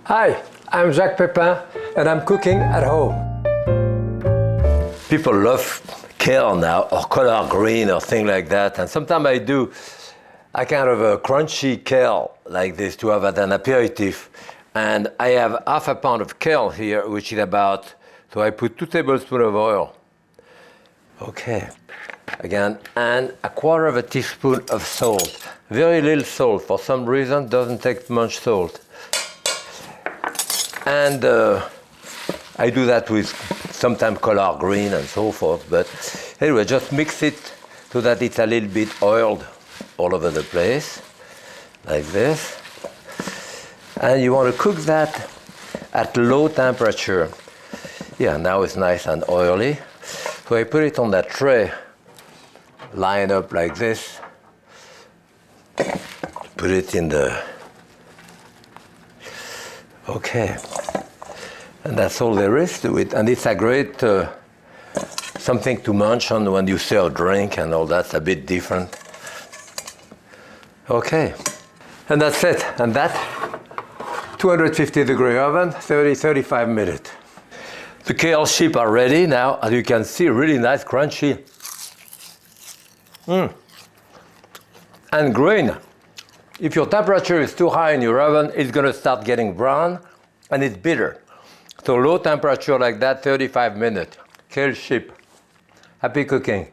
Hi, I'm Jacques Pépin and I'm cooking at home. People love kale now, or collard green or things like that, and sometimes I do a kind of a crunchy kale like this to have at an aperitif. And I have half a pound of kale here, which is about, so I put 2 tablespoons of oil. Okay, again, and a quarter of a teaspoon of salt. Very little salt, for some reason, doesn't take much salt. And I do that with sometimes collard green and so forth, but anyway, just mix it so that it's a little bit oiled all over the place, like this. And you want to cook that at low temperature. Yeah, now it's nice and oily. So I put it on that tray, line up like this, put it in the, okay. And that's all there is to it. And it's a great something to munch on when you serve drink and all that's a bit different. Okay, and that's it. And that, 250-degree oven, 30-35 minutes. The kale chips are ready now. As you can see, really nice, crunchy. And green. If your temperature is too high in your oven, it's going to start getting brown and it's bitter. So low temperature like that, 35 minutes. Kale chip. Happy cooking.